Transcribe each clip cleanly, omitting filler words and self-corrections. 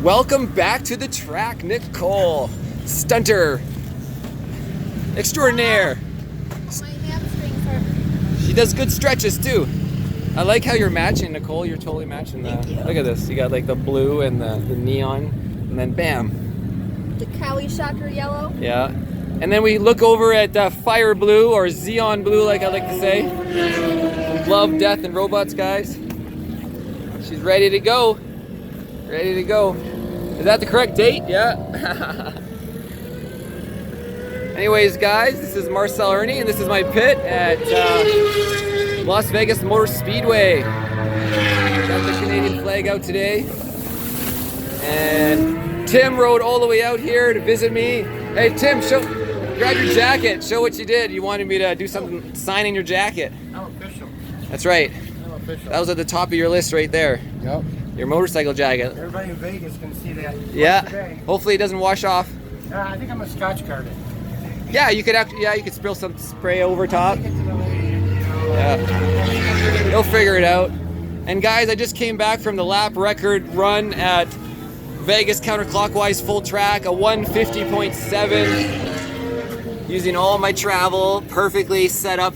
Welcome back to the track, Nicole. Stunter extraordinaire. My hamstrings hurt. She does good stretches too. I like how you're matching, Nicole. You're totally matching the. Thank you. Look at this. You got like the blue and the neon, and then bam. The Cowie Shocker yellow. Yeah. And then we look over at Fire Blue, or Xeon Blue, like I like to say. Love, Death, and Robots, guys. She's ready to go. Ready to go. Is that the correct date? Yeah. Anyways, guys, this is Marcel Irnie, and this is my pit at Las Vegas Motor Speedway. Got the Canadian flag out today. And Tim rode all the way out here to visit me. Hey, Tim, grab your jacket. Show what you did. You wanted me to do something, signing your jacket. I'm official. That's right. I'm official. That was at the top of your list right there. Yep. Your motorcycle jacket. Everybody in Vegas can see that. Yeah. Today. Hopefully it doesn't wash off. I think I'm a Scotch guard it. Yeah, you could actually. Yeah, you could spill some spray over top. Take it to the lady. Yeah. You'll figure it out. And guys, I just came back from the lap record run at Vegas counterclockwise full track, a 150.7, using all my travel, perfectly set up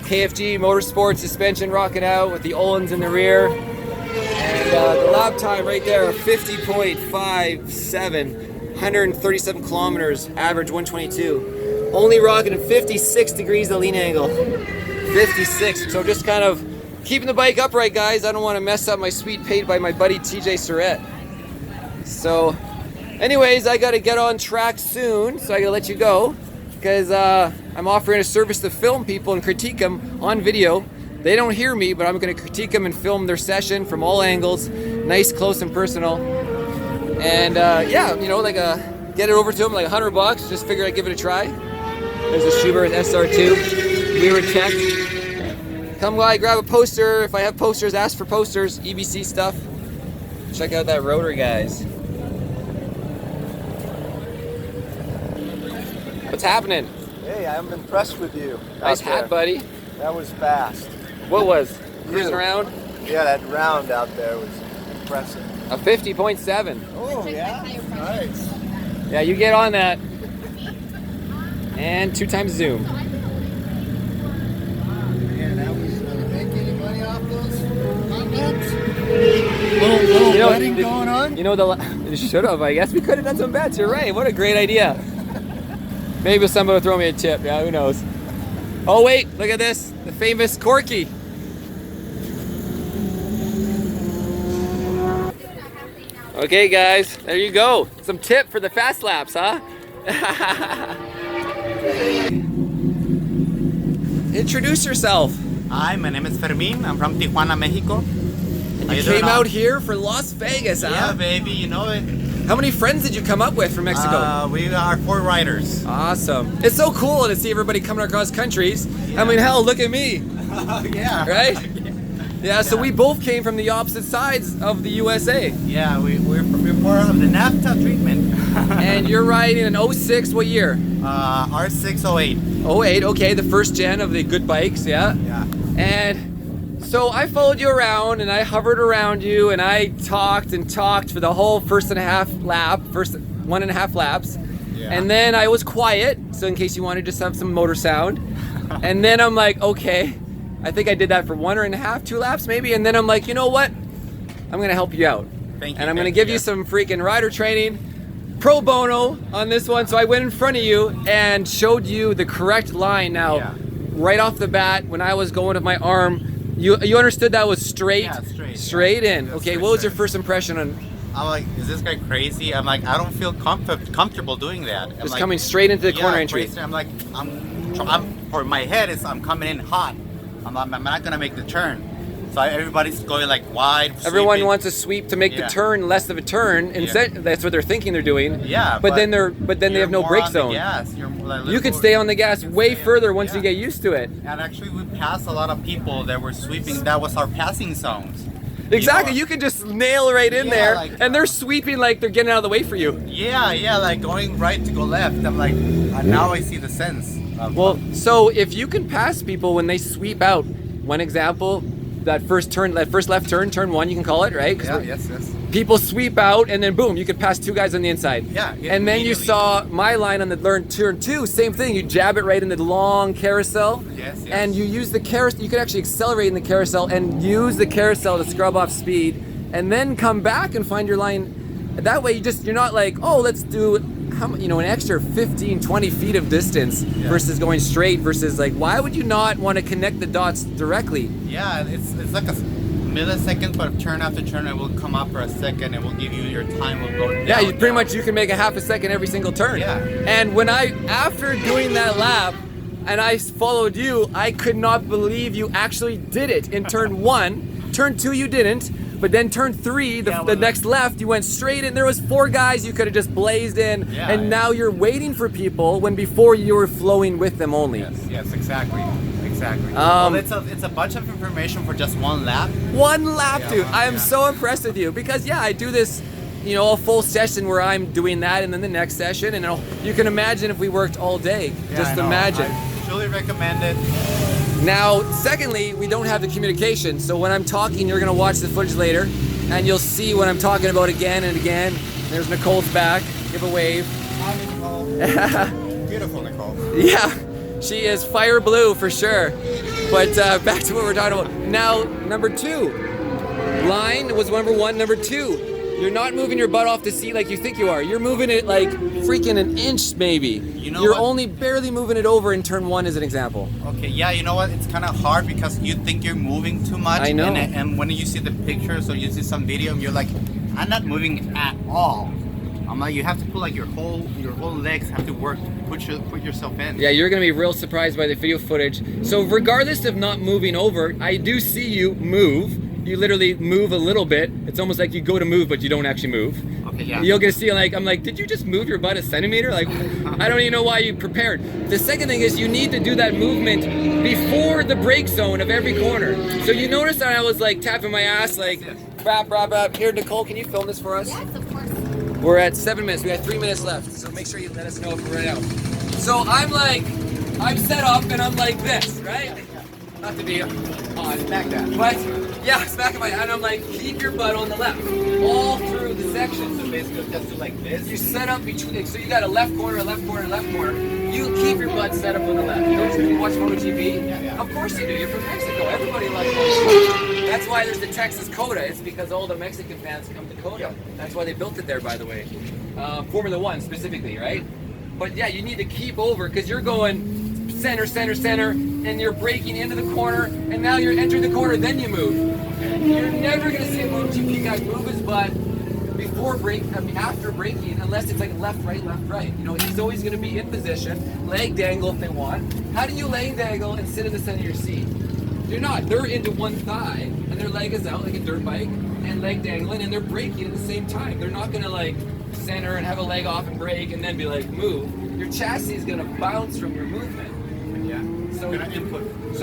KFG Motorsport suspension rocking out with the Ohlins in the rear. And the lap time right there, 50.57, 137 kilometers, average 122. Only rocking at 56 degrees the lean angle. 56, so just kind of keeping the bike upright, guys. I don't want to mess up my sweet paint by my buddy TJ Surratt. So, anyways, I got to get on track soon, so I got to let you go. Because I'm offering a service to film people and critique them on video. They don't hear me, but I'm going to critique them and film their session from all angles, nice, close, and personal. And yeah, you know, like get it over to them like $100. Just figure I'd give it a try. There's a Schubert SR2. We were checked. Come by, grab a poster. If I have posters, ask for posters. EBC stuff. Check out that rotor, guys. What's happening? Hey, I'm impressed with you. Nice out there. hat, buddy. That was fast. What was? Cruising around? Yeah, that round out there was impressive. A 50.7. Oh, Check yeah? my tire pressure. Nice. Yeah, you get on that. And 2 times zoom. Yeah, that was, make any money off those comments? You Little know, betting going on? You know, it should have. I guess we could have done some bets. You're right. What a great idea. Maybe somebody will throw me a tip. Yeah, who knows? Oh, wait. Look at this. The famous Corky. Okay, guys. There you go. Some tip for the fast laps, huh? Introduce yourself. Hi, my name is Fermin. I'm from Tijuana, Mexico. You came out here for Las Vegas, huh? Yeah, baby, you know it. How many friends did you come up with from Mexico? We are 4 riders. Awesome. It's so cool to see everybody coming across countries. Yeah. I mean, hell, look at me. Yeah. Right? Yeah, so we both came from the opposite sides of the USA. Yeah, we're part of the NAFTA treatment. And you're riding an 06, what year? R608. 08, okay, the first gen of the good bikes, yeah? Yeah. And so I followed you around and I hovered around you and I talked and talked for the whole first 1.5 laps. Yeah. And then I was quiet, so in case you wanted to just have some motor sound. And then I'm like, okay, I think I did that for 1.5, 2 laps maybe. And then I'm like, you know what? I'm gonna help you out. Thank you. And I'm gonna give you some freaking rider training, pro bono on this one. So I went in front of you and showed you the correct line. Now, Yeah. right off the bat, when I was going with my arm, you understood that was straight? Yeah, Straight in. That's Okay, straight, what was your straight. first impression on I'm like, is this guy crazy? I'm like, I don't feel comfortable doing that. I'm just like, coming straight into the corner entry? crazy. I'm like, for my head, I'm coming in hot. I'm not gonna make the turn. So everybody's going like wide. Everyone sweeping. wants a sweep to make the Yeah. turn less of a turn. Instead, that's what they're thinking they're doing. Yeah, But then they you're have no more brake on the zone. gas. You're like, You could stay on the gas way stay- further once you yeah. get used to it. And actually, we passed a lot of people that were sweeping. That was our passing zones. Exactly, know? you can just nail right in Yeah, there, like- and they're sweeping like they're getting out of the way for you. Yeah, like going right to go left. I'm like, now I see the sense. Well, so if you can pass people when they sweep out, one example, that first left turn, turn 1, you can call it, right? 'Cause yeah, we're- yes. people sweep out, and then boom, you could pass 2 guys on the inside. Yeah, And then you immediately. saw my line on the turn 2, same thing. You jab it right in the long carousel. Yes, yes. And you use the carousel. You could actually accelerate in the carousel and use the carousel to scrub off speed, and then come back and find your line. That way, you're not like, oh, let's do an extra 15, 20 feet of distance versus going straight. Versus like, why would you not want to connect the dots directly? Yeah, it's like a millisecond, but turn after turn, it will come up for a second. It will give you your time will go down. Yeah, you pretty much you can make a half a second every single turn. Yeah. And after doing that lap, and I followed you, I could not believe you actually did it in turn 1. Turn 2 you didn't, but then turn 3, the next left, you went straight in. There was 4 guys you could have just blazed in, and now you're waiting for people when before you were flowing with them only. Yes, exactly. Well, it's a bunch of information for just 1 lap. 1 lap, dude. I am so impressed with you because I do this, a full session where I'm doing that, and then the next session, and you can imagine if we worked all day. Just imagine. I truly recommend it. Now, secondly, we don't have the communication, so when I'm talking, you're gonna watch the footage later, and you'll see what I'm talking about again and again. There's Nicole's back. Give a wave. Hi, Nicole. Beautiful, Nicole. Yeah, she is fire blue for sure. But back to what we're talking about. Now, number 2. Line was number 1. Number 2. You're not moving your butt off the seat like you think you are. You're moving it like freaking an inch maybe. You're only barely moving it over in turn 1 as an example. Okay, yeah, you know what? It's kind of hard because you think you're moving too much. I know. And when you see the pictures or you see some video, you're like, I'm not moving at all. I'm like, you have to put like your whole legs have to work to put yourself in. Yeah, you're gonna be real surprised by the video footage. So regardless of not moving over, I do see you move. You literally move a little bit. It's almost like you go to move, but you don't actually move. Okay, yeah. You're gonna see I'm like, did you just move your butt a centimeter? Like, I don't even know why you prepared. The second thing is you need to do that movement before the brake zone of every corner. So you notice that I was like tapping my ass, like, brap, brap, brap. Here, Nicole, can you film this for us? Yes, of course. We're at 7 minutes. We got 3 minutes left. So make sure you let us know if we're running out. So I'm set up and I'm like this, right? Not to be on Smack that. but yeah, smacking my, and I'm like, keep your butt on the left, all through the section. So basically, just do like this. You set up between, so you got a left corner, a left corner, a left corner. You keep your butt set up on the left. Don't you watch MotoGP? Yeah. Of course you do. You're from Mexico. Everybody loves MotoGP. That's why there's the Texas Coda. It's because all the Mexican fans come to Coda. That's why they built it there, by the way. Formula 1 specifically, right? But yeah, you need to keep over because you're going center, and you're braking into the corner, and now you're entering the corner, then you move. You're never gonna see a MotoGP guy move his butt after braking, unless it's like left, right. He's always gonna be in position, leg dangle if they want. How do you leg dangle and sit in the center of your seat? You're not. They're into one thigh, and their leg is out like a dirt bike, and leg dangling, and they're braking at the same time. They're not gonna like center and have a leg off and brake and then be like, move. Your chassis is gonna bounce from your movement. So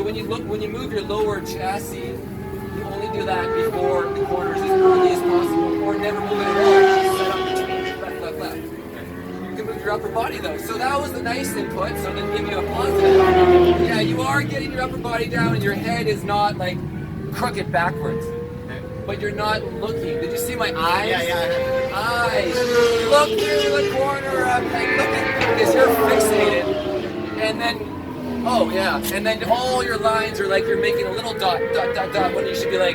when you move your lower chassis, you only do that before the corners as early as possible, or never move it at all. Just set up between left. You can move your upper body though. So that was the nice input. So then give you a positive. Yeah, you are getting your upper body down, and your head is not like crooked backwards. But you're not looking. Did you see my eyes? Yeah. Eyes. Look through the corner. I'm like, look at this. You're fixated, and then. Oh yeah, and then all your lines are like you're making a little dot, when you should be like.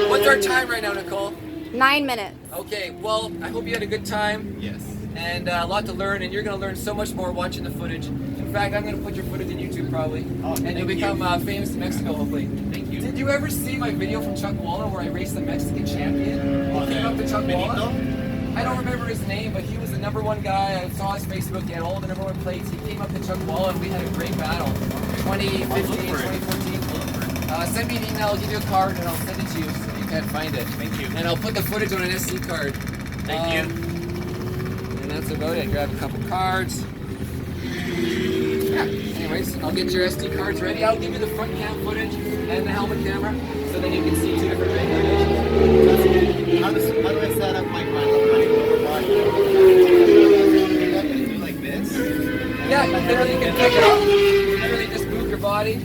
What's our time right now, Nicole? 9 minutes. Okay, well, I hope you had a good time. Yes. And a lot to learn, and you're going to learn so much more watching the footage. In fact, I'm going to put your footage on YouTube probably, and you'll become famous in Mexico hopefully. Thank you. Did you ever see my video from Chuck Walla where I raced the Mexican champion? He came up to Chuck Walla. I don't remember his name, but he was the #1 guy. I saw his Facebook. He had all the #1 plates. He came up to Chuck Walla, and we had a great battle. 2015, 2014. Send me an email. I'll give you a card, and I'll send it to you so you can find it. Thank you. And I'll put the footage on an SD card. Thank you. And that's about it. Grab a couple cards. Yeah. Anyways, I'll get your SD cards ready. I'll give you the front cam footage and the helmet camera, so then you can see 2 different regulations. How do I set up my lower body? Do like this? Yeah, literally you can pick it up. Literally just move your body.